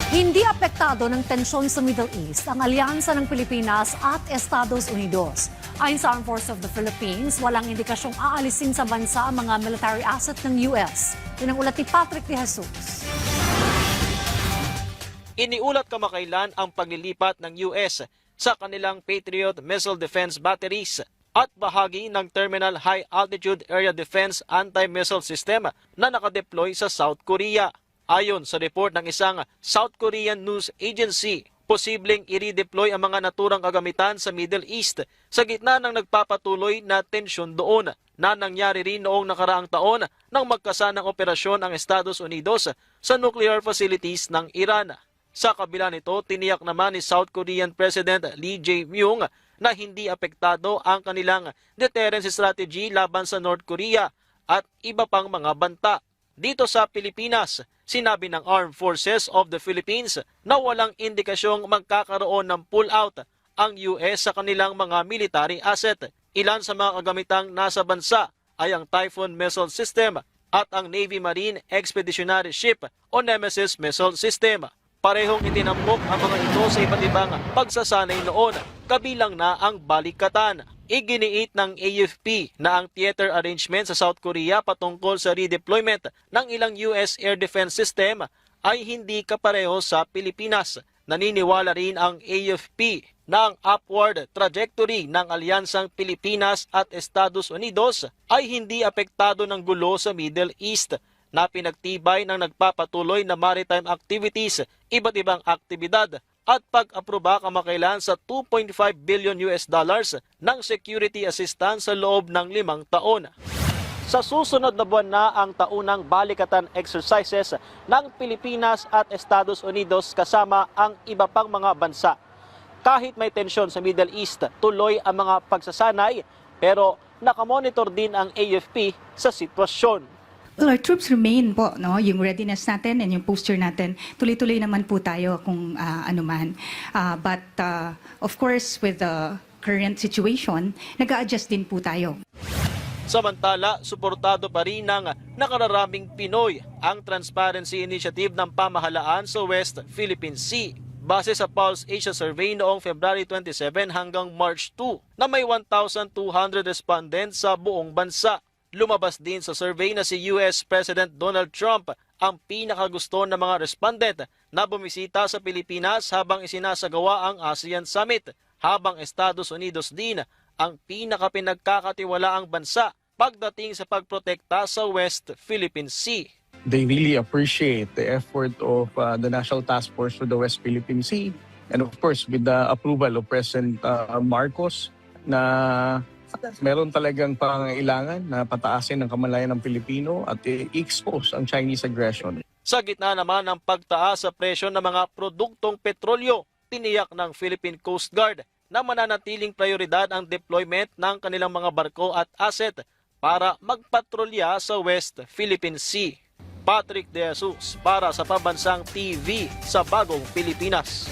Hindi apektado ng tensyon sa Middle East ang alyansa ng Pilipinas at Estados Unidos. Ayon sa Armed Forces of the Philippines, walang indikasyong aalisin sa bansa ang mga military asset ng US. Yun ang ulat ni Patrick De Jesus. Iniulat kamakailan ang paglilipat ng US sa kanilang Patriot missile defense batteries at bahagi ng Terminal High Altitude Area Defense Anti-Missile System na nakadeploy sa South Korea. Ayon sa report ng isang South Korean news agency, posibleng i-redeploy ang mga naturang kagamitan sa Middle East sa gitna ng nagpapatuloy na tensyon doon na nangyari rin noong nakaraang taon nang magkasanang operasyon ang Estados Unidos sa nuclear facilities ng Iran. Sa kabila nito, tiniyak naman ni South Korean President Lee Jae-myung na hindi apektado ang kanilang deterrence strategy laban sa North Korea at iba pang mga banta. Dito sa Pilipinas, sinabi ng Armed Forces of the Philippines na walang indikasyong magkakaroon ng pull-out ang US sa kanilang mga military asset. Ilan sa mga kagamitang nasa bansa ay ang Typhoon Missile System at ang Navy Marine Expeditionary Ship o Nemesis Missile System. Parehong itinampok ang mga ito sa iba't ibang pagsasanay noon, kabilang na ang balikatan. Iginiit ng AFP na ang theater arrangement sa South Korea patungkol sa redeployment ng ilang US air defense system ay hindi kapareho sa Pilipinas. Naniniwala rin ang AFP na ang upward trajectory ng alyansang Pilipinas at Estados Unidos ay hindi apektado ng gulo sa Middle East na pinagtibay ng nagpapatuloy na maritime activities, iba't ibang aktibidad at pag-aproba kamakailan sa 2.5 billion US dollars ng security assistance sa loob ng 5 taon. Sa susunod na buwan na ang taunang balikatan exercises ng Pilipinas at Estados Unidos kasama ang iba pang mga bansa. Kahit may tensyon sa Middle East, tuloy ang mga pagsasanay pero nakamonitor din ang AFP sa sitwasyon. Well, our troops remain po, no? Yung readiness natin and yung posture natin, tuloy-tuloy naman po tayo kung anuman. But of course, with the current situation, nag-a-adjust din po tayo. Samantala, suportado pa rin ng nakararaming Pinoy ang Transparency Initiative ng pamahalaan sa West Philippine Sea. Base sa Pulse Asia Survey noong February 27 hanggang March 2 na may 1,200 respondents sa buong bansa. Lumabas din sa survey na si US President Donald Trump ang pinakagusto ng mga respondent na bumisita sa Pilipinas habang isinasagawa ang ASEAN Summit, habang Estados Unidos din ang pinakapinagkakatiwalaang bansa pagdating sa pagprotekta sa West Philippine Sea. They really appreciate the effort of the National Task Force for the West Philippine Sea and of course with the approval of President Marcos na meron talagang pangangailangan na pataasin ang kamalayan ng Pilipino at i-expose ang Chinese aggression. Sa gitna naman ng pagtaas sa presyo ng mga produktong petrolyo, tiniyak ng Philippine Coast Guard na mananatiling prioridad ang deployment ng kanilang mga barko at asset para magpatrolya sa West Philippine Sea. Patrick De Jesus para sa Pambansang TV sa Bagong Pilipinas.